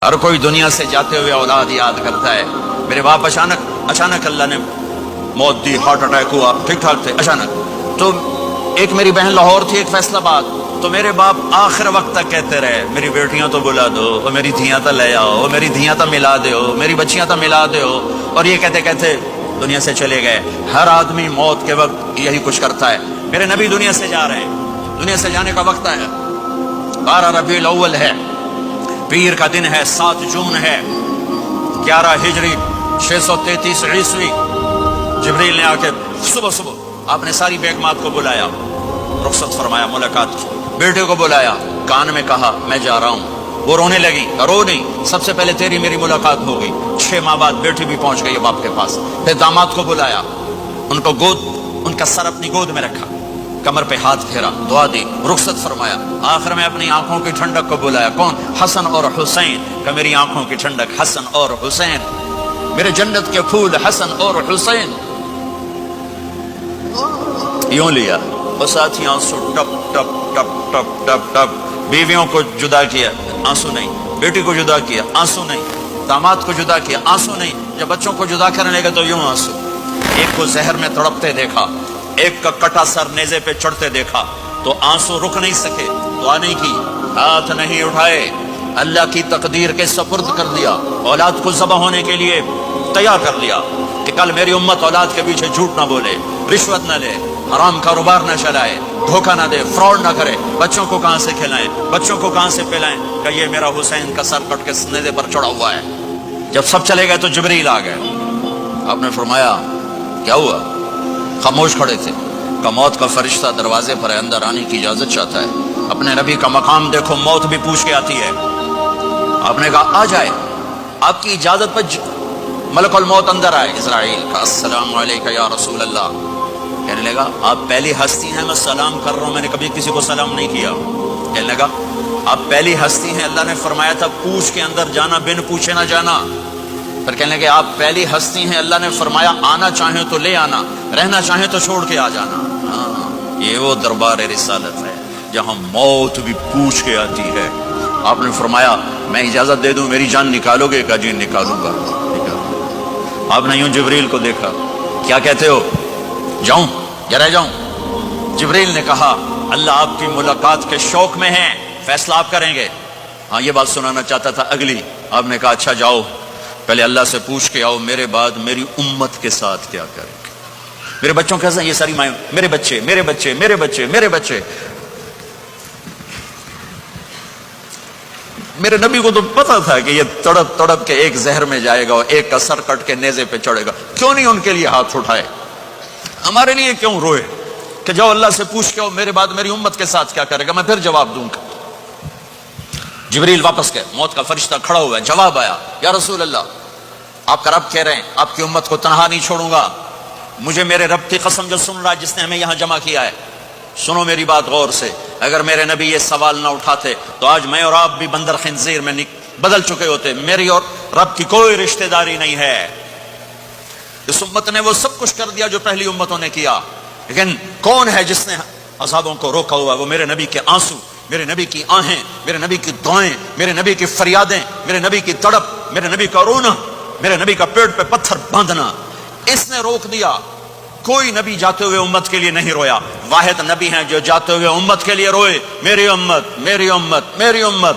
ہر کوئی دنیا سے جاتے ہوئے اولاد یاد کرتا ہے. میرے باپ اچانک اللہ نے موت دی، ہارٹ اٹیک ہوا، ٹھیک ٹھاک تھے، اچانک. تو ایک میری بہن لاہور تھی، ایک فیصل آباد. تو میرے باپ آخر وقت تک کہتے رہے میری بیٹیاں تو بلا دو، اور میری دھیاں تو لے آؤ، میری دھیاں تو ملا دو، میری بچیاں تو ملا دو. اور یہ کہتے کہتے دنیا سے چلے گئے. ہر آدمی موت کے وقت یہی کچھ کرتا ہے. میرے نبی دنیا سے جا رہے ہیں، دنیا سے جانے کا وقت ہے. 12 ربیع الاول ہے، پیر کا دن ہے، 7 جون ہے، 11 ہجری 633 عیسوی. جبریل نے آ کے صبح آپ نے ساری بیگمات کو بلایا، رخصت فرمایا ملاقات کی. بیٹے کو بلایا، کان میں کہا میں جا رہا ہوں. وہ رونے لگی، رو نہیں، سب سے پہلے تیری میری ملاقات ہو گئی. 6 ماہ بعد بیٹی بھی پہنچ گئی باپ کے پاس. پھر داماد کو بلایا، ان کا سر اپنی گود میں رکھا، کمر پہ ہاتھ پھیرا، دعا دی، رخصت فرمایا. آخر میں اپنی آنکھوں کی ٹھنڈک کو بلایا. کون؟ حسن اور حسین. کہ میری آنکھوں کی ٹھنڈک حسن اور حسین، میرے جنت کے پھول حسن اور حسین. یوں لیا اور ساتھی آنسو ٹپ ٹپ ٹپ ٹپ ٹپ ٹپ. بیویوں کو جدا کیا، آنسو نہیں. بیٹی کو جدا کیا، آنسو نہیں. داماد کو جدا کیا، آنسو نہیں. جب بچوں کو جدا کرنے لگے تو یوں آنسو. ایک کو زہر میں تڑپتے دیکھا، ایک کا کٹا سر نیزے پہ چڑھتے دیکھا تو آنسو رک نہیں سکے، دعا نہیں کی، ہاتھ نہیں اٹھائے، اللہ کی تقدیر کے سپرد کر دیا. اولاد کو ذبح ہونے کے لیے تیار کر لیا کہ کل میری امت اولاد کے پیچھے جھوٹ نہ بولے، رشوت نہ لے، حرام کاروبار نہ چلائے، دھوکہ نہ دے، فراڈ نہ کرے. بچوں کو کہاں سے کھلائیں، بچوں کو کہاں سے پلائیں؟ کہ یہ میرا حسین کا سر کٹ کے نیزے پر چڑھا ہوا ہے. جب سب چلے گئے تو جبریل آ گئے. آپ نے فرمایا کیا ہوا؟ خاموش کھڑے تھے. کہ موت کا فرشتہ دروازے پر ہے، اندر آنے کی اجازت چاہتا ہے. اپنے نبی کا مقام دیکھو، موت بھی پوچھ کے آتی ہے. آپ نے کہا آ جائے، آپ کی اجازت پر ملک الموت اندر آئے. اسرائیل کا السلام علیکہ یا رسول اللہ. کہنے لگا آپ پہلی ہستی ہیں، میں سلام کر رہا ہوں، میں نے کبھی کسی کو سلام نہیں کیا. کہنے لگا آپ پہلی ہستی ہیں، اللہ نے فرمایا تھا پوچھ کے اندر جانا، بن پوچھے نہ جانا. پھر کہنے لگے آپ پہلی ہستی ہیں، اللہ نے فرمایا آنا چاہیں تو لے آنا، رہنا چاہیں تو چھوڑ کے آ جانا. ہاں، یہ وہ دربار رسالت ہے جہاں موت بھی پوچھ کے آتی ہے. آپ نے فرمایا میں اجازت دے دوں میری جان نکالو گے؟ کہ جی نکالوں گا. آپ نے یوں جبریل کو دیکھا، کیا کہتے ہو؟ جاؤں یا رہ جاؤں؟ جبریل نے کہا اللہ آپ کی ملاقات کے شوق میں ہیں، فیصلہ آپ کریں گے. ہاں یہ بات سنانا چاہتا تھا اگلی. آپ نے کہا اچھا جاؤ، پہلے اللہ سے پوچھ کے آؤ میرے بعد میری امت کے ساتھ کیا کریں گے، میرے بچوں کیسا. یہ ساری مائیں میرے بچے میرے بچے میرے بچے میرے بچے. میرے نبی کو تو پتا تھا کہ یہ تڑپ تڑپ کے ایک زہر میں جائے گا اور ایک کا سر کٹ کے نیزے پہ چڑھے گا. کیوں نہیں ان کے لیے ہاتھ اٹھائے؟ ہمارے لیے کیوں روئے کہ جاؤ اللہ سے پوچھ کے آؤ میرے بعد میری امت کے ساتھ کیا کرے گا، میں پھر جواب دوں گا. جبریل واپس گئے، موت کا فرشتہ کھڑا ہوا ہے. جواب آیا یا رسول اللہ آپ کا رب کہہ رہے ہیں آپ کی امت کو تنہا نہیں چھوڑوں گا. مجھے میرے رب کی قسم جو سن رہا جس نے ہمیں یہاں جمع کیا ہے، سنو میری بات غور سے. اگر میرے نبی یہ سوال نہ اٹھاتے تو آج میں اور آپ بھی بندر خنزیر میں بدل چکے ہوتے. میری اور رب کی کوئی رشتہ داری نہیں ہے. اس امت نے وہ سب کچھ کر دیا جو پہلی امتوں نے کیا، لیکن کون ہے جس نے عذابوں کو روکا ہوا؟ وہ میرے نبی کے آنسو، میرے نبی کی آہیں، میرے نبی کی دعائیں، میرے نبی کی فریادیں، میرے نبی کی تڑپ، میرے نبی کا رونا، میرے نبی کا پیٹ پہ پتھر باندھنا. اس نے روک دیا. کوئی نبی جاتے ہوئے امت کے لیے نہیں رویا. واحد نبی ہیں جو جاتے ہوئے امت کے لیے روئے، میری امت میری امت میری امت.